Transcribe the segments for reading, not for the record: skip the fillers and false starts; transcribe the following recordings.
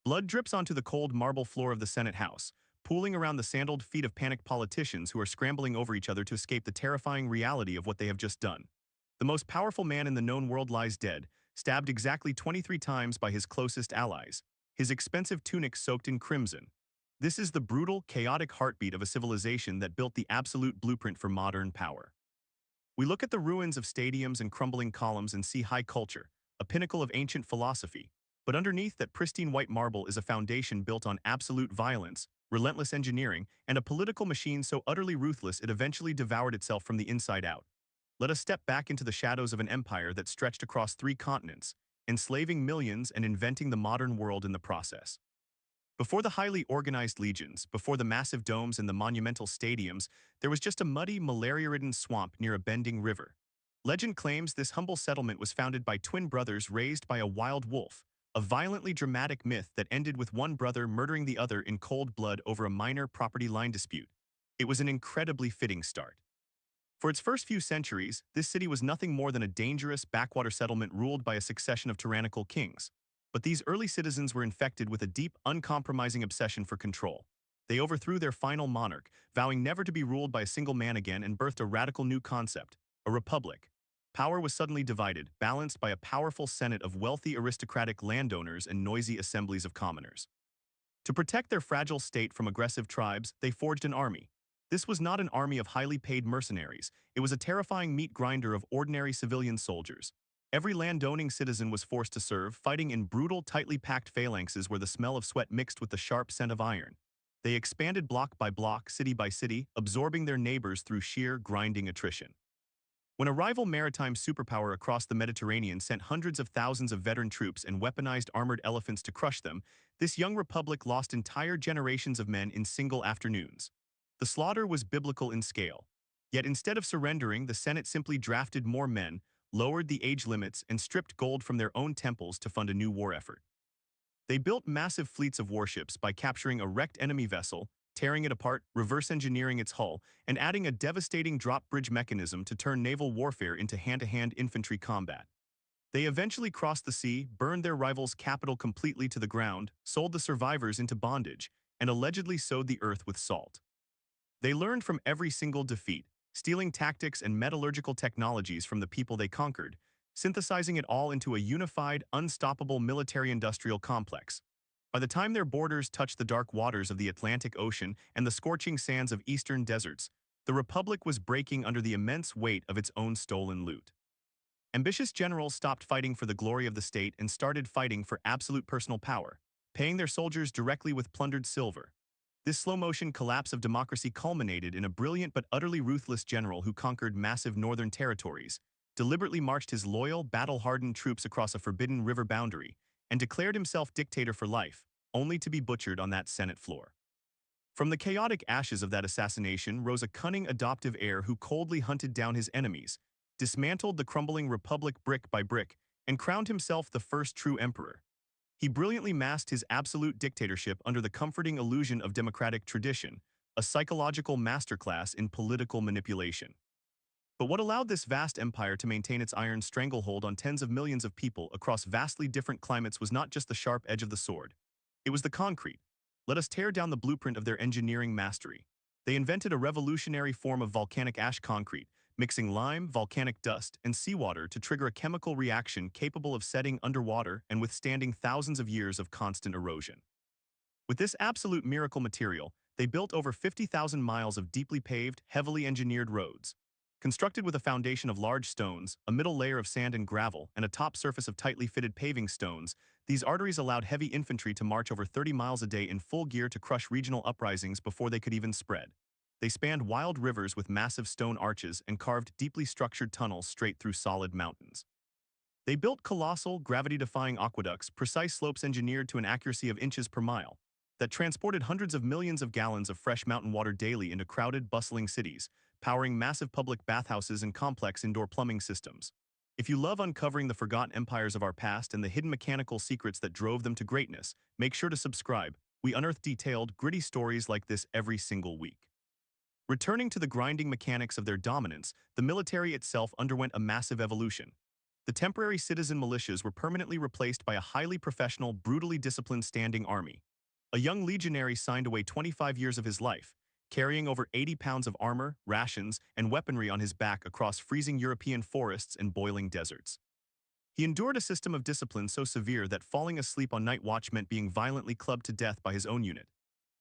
Blood drips onto the cold marble floor of the Senate House, pooling around the sandaled feet of panicked politicians who are scrambling over each other to escape the terrifying reality of what they have just done. The most powerful man in the known world lies dead, stabbed exactly 23 times by his closest allies, his expensive tunic soaked in crimson. This is the brutal, chaotic heartbeat of a civilization that built the absolute blueprint for modern power. We look at the ruins of stadiums and crumbling columns and see high culture, a pinnacle of ancient philosophy. But underneath that pristine white marble is a foundation built on absolute violence, relentless engineering, and a political machine so utterly ruthless it eventually devoured itself from the inside out. Let us step back into the shadows of an empire that stretched across 3 continents, enslaving millions and inventing the modern world in the process. Before the highly organized legions, before the massive domes and the monumental stadiums, there was just a muddy, malaria-ridden swamp near a bending river. Legend claims this humble settlement was founded by twin brothers raised by a wild wolf, a violently dramatic myth that ended with one brother murdering the other in cold blood over a minor property line dispute. It was an incredibly fitting start. For its first few centuries, this city was nothing more than a dangerous backwater settlement ruled by a succession of tyrannical kings. But these early citizens were infected with a deep, uncompromising obsession for control. They overthrew their final monarch, vowing never to be ruled by a single man again, and birthed a radical new concept, a republic. Power was suddenly divided, balanced by a powerful senate of wealthy aristocratic landowners and noisy assemblies of commoners. To protect their fragile state from aggressive tribes, they forged an army. This was not an army of highly paid mercenaries. It was a terrifying meat grinder of ordinary civilian soldiers. Every landowning citizen was forced to serve, fighting in brutal, tightly packed phalanxes where the smell of sweat mixed with the sharp scent of iron. They expanded block by block, city by city, absorbing their neighbors through sheer, grinding attrition. When a rival maritime superpower across the Mediterranean sent hundreds of thousands of veteran troops and weaponized armored elephants to crush them, this young republic lost entire generations of men in single afternoons. The slaughter was biblical in scale. Yet instead of surrendering, the Senate simply drafted more men, lowered the age limits, and stripped gold from their own temples to fund a new war effort. They built massive fleets of warships by capturing a wrecked enemy vessel, tearing it apart, reverse engineering its hull, and adding a devastating drop bridge mechanism to turn naval warfare into hand-to-hand infantry combat. They eventually crossed the sea, burned their rival's capital completely to the ground, sold the survivors into bondage, and allegedly sowed the earth with salt. They learned from every single defeat, stealing tactics and metallurgical technologies from the people they conquered, synthesizing it all into a unified, unstoppable military-industrial complex. By the time their borders touched the dark waters of the Atlantic Ocean and the scorching sands of eastern deserts, the Republic was breaking under the immense weight of its own stolen loot. Ambitious generals stopped fighting for the glory of the state and started fighting for absolute personal power, paying their soldiers directly with plundered silver. This slow-motion collapse of democracy culminated in a brilliant but utterly ruthless general who conquered massive northern territories, deliberately marched his loyal, battle-hardened troops across a forbidden river boundary, and declared himself dictator for life, only to be butchered on that Senate floor. From the chaotic ashes of that assassination rose a cunning adoptive heir who coldly hunted down his enemies, dismantled the crumbling republic brick by brick, and crowned himself the first true emperor. He brilliantly masked his absolute dictatorship under the comforting illusion of democratic tradition, a psychological masterclass in political manipulation. But what allowed this vast empire to maintain its iron stranglehold on tens of millions of people across vastly different climates was not just the sharp edge of the sword. It was the concrete. Let us tear down the blueprint of their engineering mastery. They invented a revolutionary form of volcanic ash concrete, mixing lime, volcanic dust, and seawater to trigger a chemical reaction capable of setting underwater and withstanding thousands of years of constant erosion. With this absolute miracle material, they built over 50,000 miles of deeply paved, heavily engineered roads. Constructed with a foundation of large stones, a middle layer of sand and gravel, and a top surface of tightly fitted paving stones, these arteries allowed heavy infantry to march over 30 miles a day in full gear to crush regional uprisings before they could even spread. They spanned wild rivers with massive stone arches and carved deeply structured tunnels straight through solid mountains. They built colossal, gravity-defying aqueducts, precise slopes engineered to an accuracy of inches per mile, that transported hundreds of millions of gallons of fresh mountain water daily into crowded, bustling cities, powering massive public bathhouses and complex indoor plumbing systems. If you love uncovering the forgotten empires of our past and the hidden mechanical secrets that drove them to greatness, make sure to subscribe. We unearth detailed, gritty stories like this every single week. Returning to the grinding mechanics of their dominance, the military itself underwent a massive evolution. The temporary citizen militias were permanently replaced by a highly professional, brutally disciplined standing army. A young legionary signed away 25 years of his life, carrying over 80 pounds of armor, rations, and weaponry on his back across freezing European forests and boiling deserts. He endured a system of discipline so severe that falling asleep on night watch meant being violently clubbed to death by his own unit.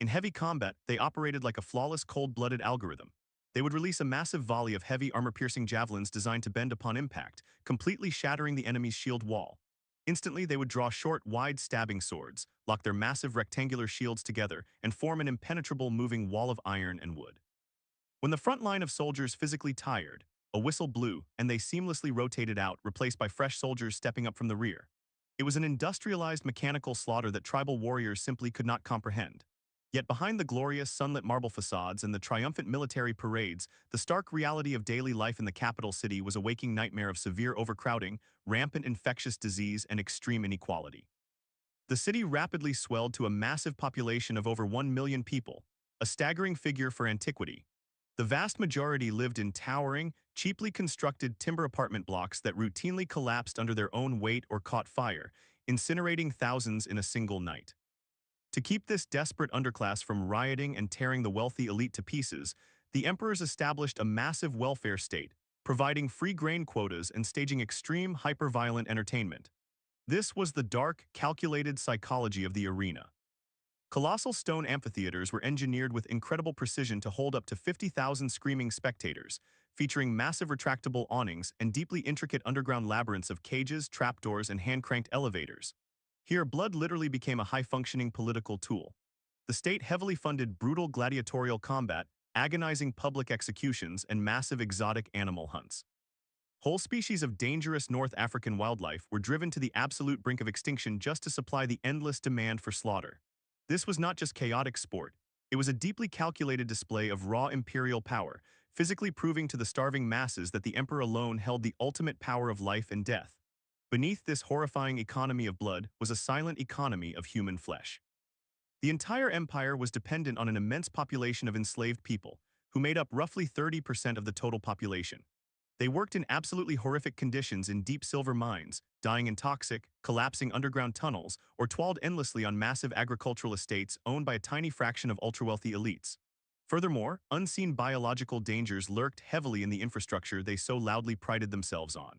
In heavy combat, they operated like a flawless cold-blooded algorithm. They would release a massive volley of heavy armor-piercing javelins designed to bend upon impact, completely shattering the enemy's shield wall. Instantly, they would draw short, wide stabbing swords, lock their massive rectangular shields together, and form an impenetrable moving wall of iron and wood. When the front line of soldiers physically tired, a whistle blew, and they seamlessly rotated out, replaced by fresh soldiers stepping up from the rear. It was an industrialized mechanical slaughter that tribal warriors simply could not comprehend. Yet behind the glorious sunlit marble facades and the triumphant military parades, the stark reality of daily life in the capital city was a waking nightmare of severe overcrowding, rampant infectious disease, and extreme inequality. The city rapidly swelled to a massive population of over 1 million people, a staggering figure for antiquity. The vast majority lived in towering, cheaply constructed timber apartment blocks that routinely collapsed under their own weight or caught fire, incinerating thousands in a single night. To keep this desperate underclass from rioting and tearing the wealthy elite to pieces, the emperors established a massive welfare state, providing free grain quotas and staging extreme, hyper-violent entertainment. This was the dark, calculated psychology of the arena. Colossal stone amphitheaters were engineered with incredible precision to hold up to 50,000 screaming spectators, featuring massive retractable awnings and deeply intricate underground labyrinths of cages, trapdoors, and hand-cranked elevators. Here, blood literally became a high-functioning political tool. The state heavily funded brutal gladiatorial combat, agonizing public executions, and massive exotic animal hunts. Whole species of dangerous North African wildlife were driven to the absolute brink of extinction just to supply the endless demand for slaughter. This was not just chaotic sport. It was a deeply calculated display of raw imperial power, physically proving to the starving masses that the emperor alone held the ultimate power of life and death. Beneath this horrifying economy of blood was a silent economy of human flesh. The entire empire was dependent on an immense population of enslaved people, who made up roughly 30% of the total population. They worked in absolutely horrific conditions in deep silver mines, dying in toxic, collapsing underground tunnels, or toiled endlessly on massive agricultural estates owned by a tiny fraction of ultra-wealthy elites. Furthermore, unseen biological dangers lurked heavily in the infrastructure they so loudly prided themselves on.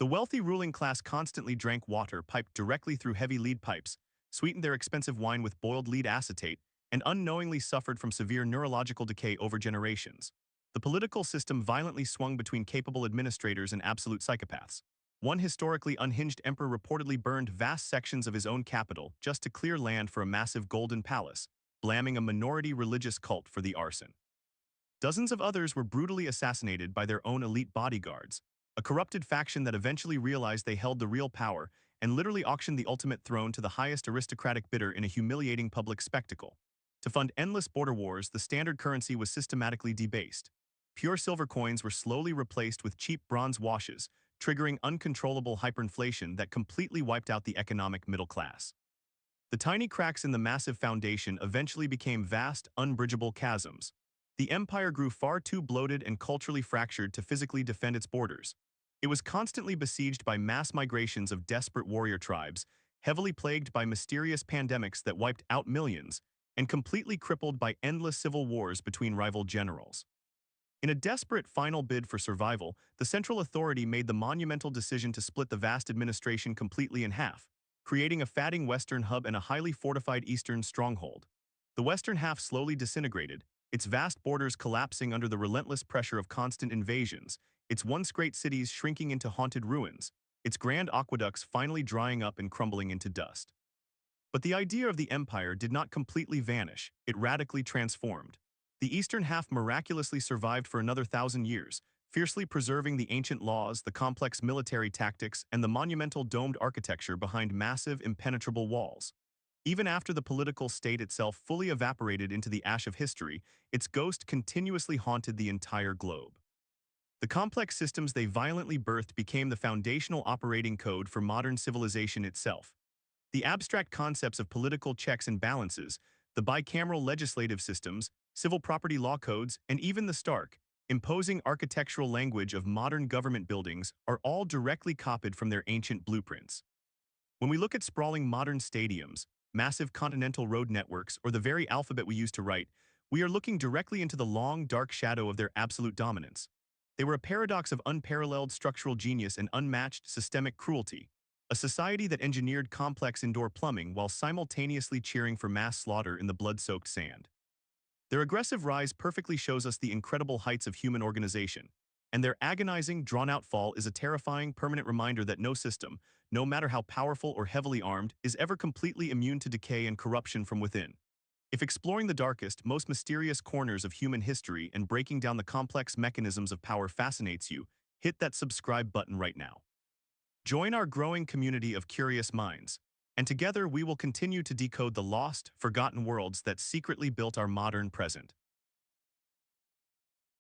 The wealthy ruling class constantly drank water piped directly through heavy lead pipes, sweetened their expensive wine with boiled lead acetate, and unknowingly suffered from severe neurological decay over generations. The political system violently swung between capable administrators and absolute psychopaths. One historically unhinged emperor reportedly burned vast sections of his own capital just to clear land for a massive golden palace, blaming a minority religious cult for the arson. Dozens of others were brutally assassinated by their own elite bodyguards, a corrupted faction that eventually realized they held the real power and literally auctioned the ultimate throne to the highest aristocratic bidder in a humiliating public spectacle. To fund endless border wars, the standard currency was systematically debased. Pure silver coins were slowly replaced with cheap bronze washes, triggering uncontrollable hyperinflation that completely wiped out the economic middle class. The tiny cracks in the massive foundation eventually became vast, unbridgeable chasms. The empire grew far too bloated and culturally fractured to physically defend its borders. It was constantly besieged by mass migrations of desperate warrior tribes, heavily plagued by mysterious pandemics that wiped out millions, and completely crippled by endless civil wars between rival generals. In a desperate final bid for survival, the central authority made the monumental decision to split the vast administration completely in half, creating a fatting western hub and a highly fortified eastern stronghold. The western half slowly disintegrated, its vast borders collapsing under the relentless pressure of constant invasions, its once great cities shrinking into haunted ruins, its grand aqueducts finally drying up and crumbling into dust. But the idea of the empire did not completely vanish, it radically transformed. The eastern half miraculously survived for another 1,000 years, fiercely preserving the ancient laws, the complex military tactics, and the monumental domed architecture behind massive, impenetrable walls. Even after the political state itself fully evaporated into the ash of history, its ghost continuously haunted the entire globe. The complex systems they violently birthed became the foundational operating code for modern civilization itself. The abstract concepts of political checks and balances, the bicameral legislative systems, civil property law codes, and even the stark, imposing architectural language of modern government buildings are all directly copied from their ancient blueprints. When we look at sprawling modern stadiums, massive continental road networks, or the very alphabet we use to write, we are looking directly into the long, dark shadow of their absolute dominance. They were a paradox of unparalleled structural genius and unmatched systemic cruelty, a society that engineered complex indoor plumbing while simultaneously cheering for mass slaughter in the blood-soaked sand. Their aggressive rise perfectly shows us the incredible heights of human organization, and their agonizing, drawn-out fall is a terrifying, permanent reminder that no system, no matter how powerful or heavily armed, is ever completely immune to decay and corruption from within. If exploring the darkest, most mysterious corners of human history and breaking down the complex mechanisms of power fascinates you, hit that subscribe button right now. Join our growing community of curious minds, and together we will continue to decode the lost, forgotten worlds that secretly built our modern present.